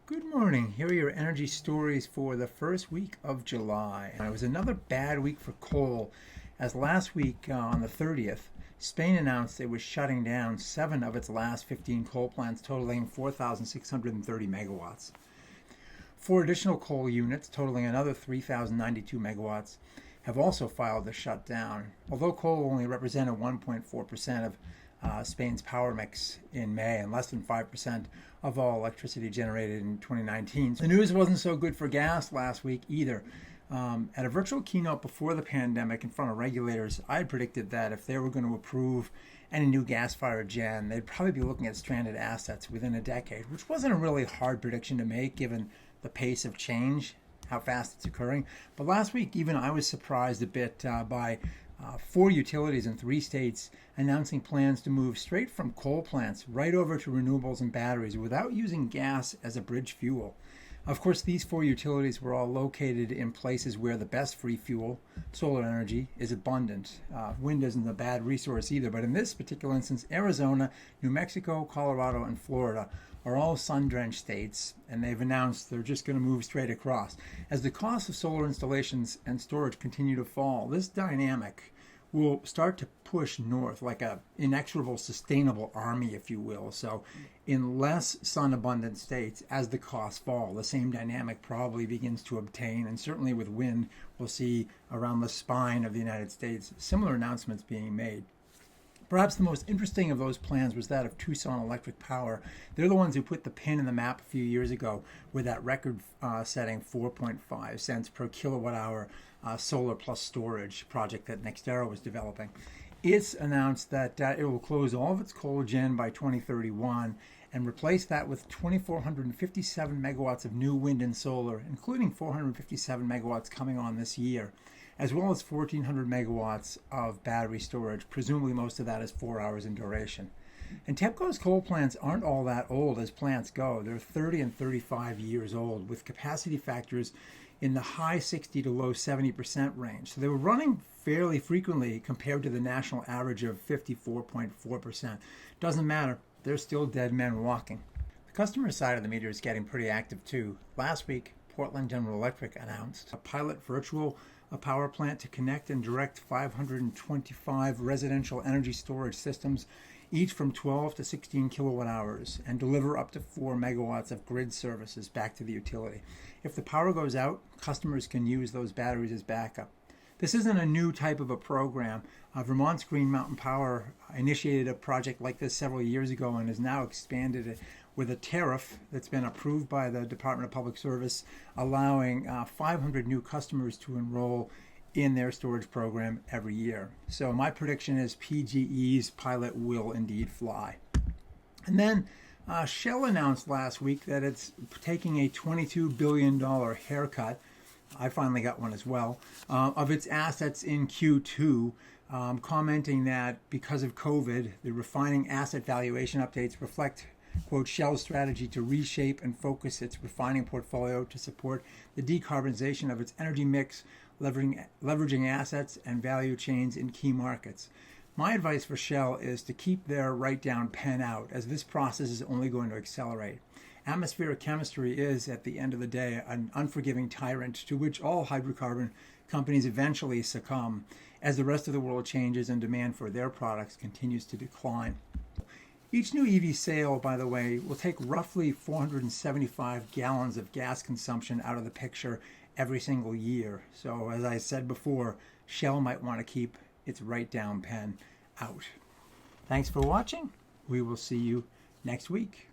Good morning. Here are your energy stories for the first week of July. It was another bad week for coal, as last week on the 30th, Spain announced it was shutting down 7 of its last 15 coal plants, totaling 4,630 megawatts. 4 additional coal units, totaling another 3,092 megawatts, have also filed to shut down. Although coal only represented 1.4% of Spain's power mix in May and less than 5% of all electricity generated in 2019. The news wasn't so good for gas last week either. At a virtual keynote before the pandemic in front of regulators, I had predicted that if they were going to approve any new gas-fired gen, they'd probably be looking at stranded assets within a decade, which wasn't a really hard prediction to make given the pace of change, how fast it's occurring. But last week, even I was surprised a bit by 4 utilities in 3 states announcing plans to move straight from coal plants right over to renewables and batteries without using gas as a bridge fuel. Of course, these 4 utilities were all located in places where the best free fuel, solar energy, is abundant. Wind isn't a bad resource either, but in this particular instance, Arizona, New Mexico, Colorado, and Florida are all sun-drenched states, and they've announced they're just going to move straight across. As the cost of solar installations and storage continue to fall, this dynamic will start to push north like an inexorable sustainable army, if you will. So in less sun-abundant states, as the costs fall, the same dynamic probably begins to obtain, and certainly with wind, we'll see around the spine of the United States similar announcements being made. Perhaps the most interesting of those plans was that of Tucson Electric Power. They're the ones who put the pin in the map a few years ago with that record-setting 4.5 cents per kilowatt hour solar plus storage project that NextEra was developing. It's announced that it will close all of its coal gen by 2031 and replace that with 2,457 megawatts of new wind and solar, including 457 megawatts coming on this year, as well as 1,400 megawatts of battery storage. Presumably most of that is 4 hours in duration. And TEPCO's coal plants aren't all that old as plants go. They're 30 and 35 years old with capacity factors in the high 60 to low 70% range. So they were running fairly frequently compared to the national average of 54.4%. Doesn't matter, they're still dead men walking. The customer side of the meter is getting pretty active too. Last week, Portland General Electric announced a pilot virtual power plant to connect and direct 525 residential energy storage systems, each from 12 to 16 kilowatt hours, and deliver up to 4 megawatts of grid services back to the utility. If the power goes out, customers can use those batteries as backup. This isn't a new type of a program. Vermont's Green Mountain Power initiated a project like this several years ago and has now expanded it with a tariff that's been approved by the Department of Public Service, allowing 500 new customers to enroll in their storage program every year. So my prediction is PGE's pilot will indeed fly. And then Shell announced last week that it's taking a $22 billion haircut, I finally got one as well, of its assets in Q2, commenting that because of COVID, the refining asset valuation updates reflect, quote, Shell's strategy to reshape and focus its refining portfolio to support the decarbonization of its energy mix, leveraging assets and value chains in key markets. My advice for Shell is to keep their write-down pen out, as this process is only going to accelerate. Atmospheric chemistry is, at the end of the day, an unforgiving tyrant to which all hydrocarbon companies eventually succumb as the rest of the world changes and demand for their products continues to decline. Each new EV sale, by the way, will take roughly 475 gallons of gas consumption out of the picture every single year. So as I said before, Shell might want to keep its write-down pen out. Thanks for watching. We will see you next week.